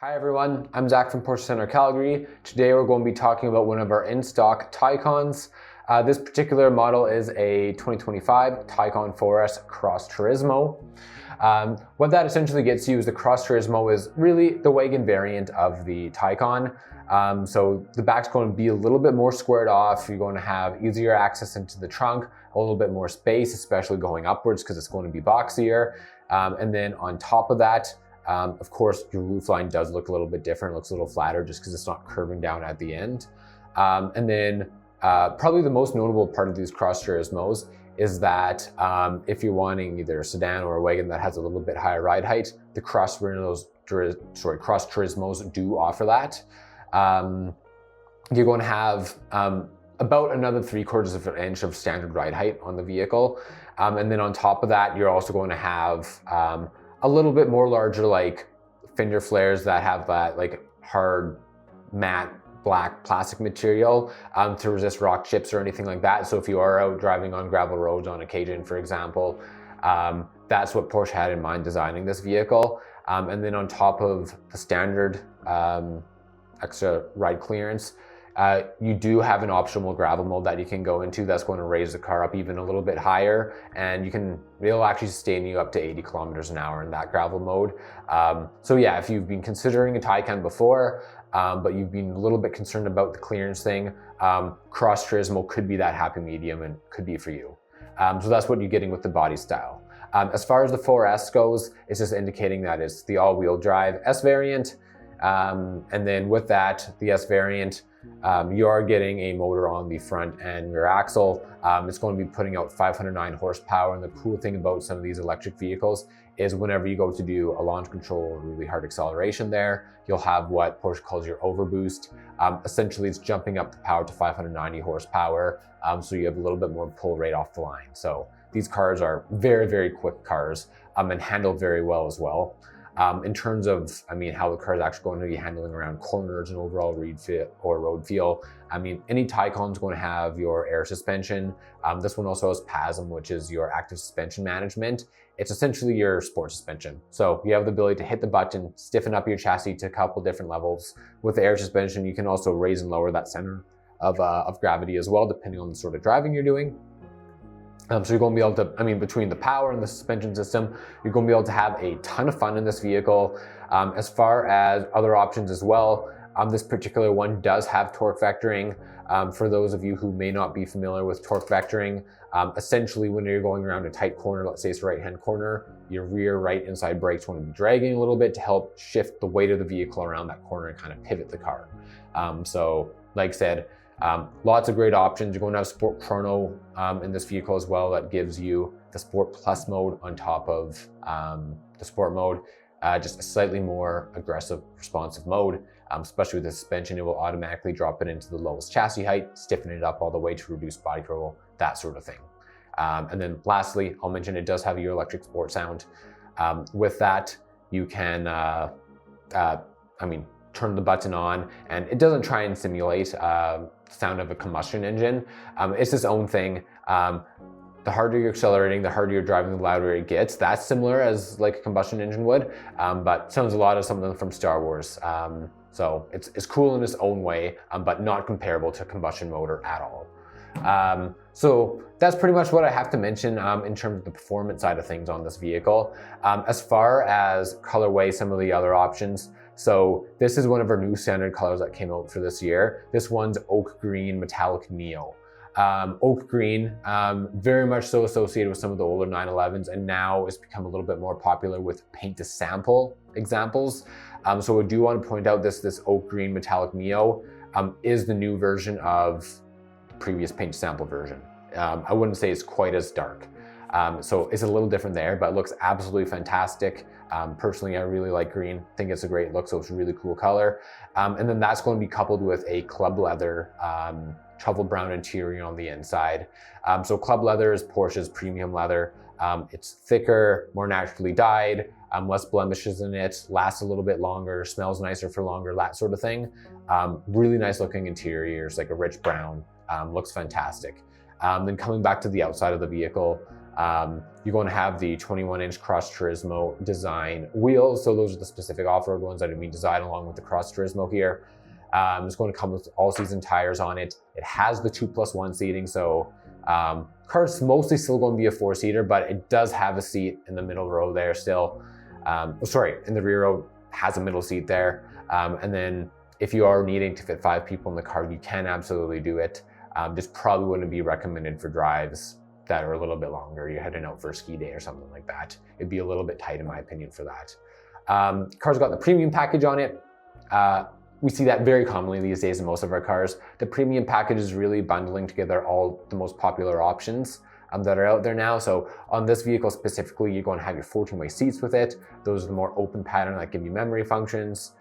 Hi everyone, I'm Zach from Porsche Center Calgary. Today we're going to be talking about one of our in-stock Taycans. This particular model is a 2025 Taycan 4S Cross Turismo. What that essentially gets you is the Cross Turismo is really the wagon variant of the Taycan. So the back's going to be a little bit more squared off. You're going to have easier access into the trunk, a little bit more space, especially going upwards because it's going to be boxier. And then on top of that, of course, your roofline does look a little bit different. It looks a little flatter just because it's not curving down at the end. And then probably the most notable part of these Cross Turismos is that if you're wanting either a sedan or a wagon that has a little bit higher ride height, the Cross Turismos do offer that. You're going to have about another 3/4 of an inch of standard ride height on the vehicle. And then on top of that, you're also going to have a little bit more larger like fender flares that have that like hard matte black plastic material to resist rock chips or anything like that. So if you are out driving on gravel roads on occasion, for example, that's what Porsche had in mind designing this vehicle. And then on top of the standard extra ride clearance, you do have an optional gravel mode that you can go into that's going to raise the car up even a little bit higher, and it'll actually sustain you up to 80 kilometers an hour in that gravel mode. So yeah, if you've been considering a Taycan before, but you've been a little bit concerned about the clearance thing, Cross Turismo could be that happy medium and could be for you. So that's what you're getting with the body style. As far as the 4S goes, it's just indicating that it's the all-wheel drive S variant. And then with that, the S variant, you are getting a motor on the front and rear axle. It's going to be putting out 509 horsepower. And the cool thing about some of these electric vehicles is whenever you go to do a launch control or really hard acceleration there, you'll have what Porsche calls your overboost. Essentially, it's jumping up the power to 590 horsepower. So you have a little bit more pull rate off the line. So these cars are very, very quick cars and handle very well as well. In terms of, how the car is actually going to be handling around corners and overall road feel, any Taycan is going to have your air suspension. This one also has PASM, which is your active suspension management. It's essentially your sport suspension. So you have the ability to hit the button, stiffen up your chassis to a couple different levels. With the air suspension, you can also raise and lower that center of gravity as well, depending on the sort of driving you're doing. So you're going to be able to, between the power and the suspension system, you're going to be able to have a ton of fun in this vehicle. As far as other options as well, this particular one does have torque vectoring. For those of you who may not be familiar with torque vectoring, essentially when you're going around a tight corner, let's say it's a right-hand corner, your rear right inside brakes want to be dragging a little bit to help shift the weight of the vehicle around that corner and kind of pivot the car. So like I said, lots of great options. You're going to have Sport Chrono in this vehicle as well. That gives you the Sport Plus mode on top of the Sport mode. Just a slightly more aggressive, responsive mode. Especially with the suspension, it will automatically drop it into the lowest chassis height, stiffen it up all the way to reduce body roll, that sort of thing. And then lastly, I'll mention it does have your electric sport sound. With that, you can, turn the button on, and it doesn't try and simulate sound of a combustion engine. It's its own thing. The harder you're accelerating, the harder you're driving, the louder it gets. That's similar as like a combustion engine would, but sounds a lot of something from Star Wars. So it's cool in its own way, but not comparable to a combustion motor at all. So that's pretty much what I have to mention in terms of the performance side of things on this vehicle. As far as colorway, some of the other options. So this is one of our new standard colors that came out for this year. This one's Oak Green Metallic Neo. Oak Green, very much so associated with some of the older 911s, and now it's become a little bit more popular with paint to sample examples. So I do want to point out this Oak Green Metallic Neo is the new version of previous paint to sample version. I wouldn't say it's quite as dark. So it's a little different there, but it looks absolutely fantastic. Personally, I really like green. Think it's a great look, so it's a really cool color. And then that's going to be coupled with a club leather truffle brown interior on the inside. So club leather is Porsche's premium leather. It's thicker, more naturally dyed, less blemishes in it, lasts a little bit longer, smells nicer for longer, that sort of thing. Really nice looking interiors, like a rich brown, looks fantastic. Then coming back to the outside of the vehicle, You're going to have the 21-inch Cross Turismo design wheels. So those are the specific off-road ones that have been designed along with the Cross Turismo here. It's going to come with all-season tires on it. It has the 2+1 seating, so car's mostly still going to be a 4-seater, but it does have a seat in the middle row there still. In the rear row has a middle seat there. And then if you are needing to fit 5 people in the car, you can absolutely do it. This probably wouldn't be recommended for drives that are a little bit longer. You're heading out for a ski day or something like that. It'd be a little bit tight in my opinion for that. Car's got the premium package on it. We see that very commonly these days in most of our cars. The premium package is really bundling together all the most popular options that are out there now. So on this vehicle specifically, you're going to have your 14-way seats with it. Those are the more open pattern that give you memory functions.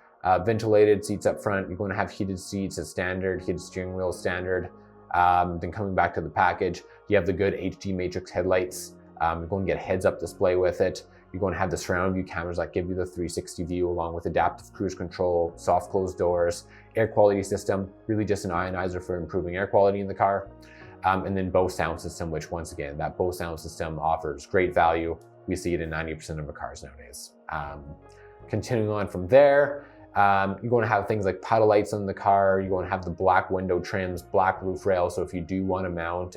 Ventilated seats up front. You're going to have heated seats as standard, heated steering wheel standard. Then coming back to the package, you have the good HD matrix headlights. You're going to get a heads-up display with it. You're going to have the surround view cameras that give you the 360 view along with adaptive cruise control, soft closed doors, air quality system, really just an ionizer for improving air quality in the car. And then Bose sound system, which once again, that Bose sound system offers great value. We see it in 90% of our cars nowadays. Continuing on from there, you're going to have things like puddle lights on the car. You're going to have the black window trims, black roof rails. So if you do want to mount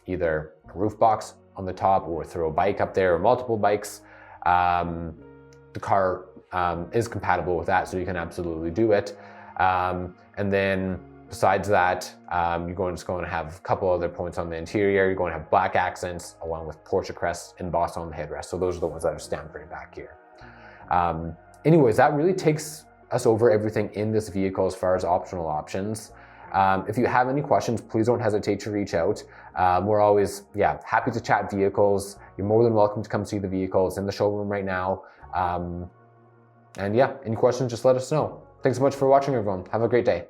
either a roof box on the top or throw a bike up there or multiple bikes, the car is compatible with that, so you can absolutely do it. And then besides that, you're just going to have a couple other points on the interior. You're going to have black accents along with Porsche crest embossed on the headrest. So those are the ones that are stamped right back here. Anyways, that really takes us over everything in this vehicle as far as optional options. If you have any questions, please don't hesitate to reach out. We're always, happy to chat vehicles. You're more than welcome to come see the vehicle. It's in the showroom right now. Any questions, just let us know. Thanks so much for watching, everyone. Have a great day.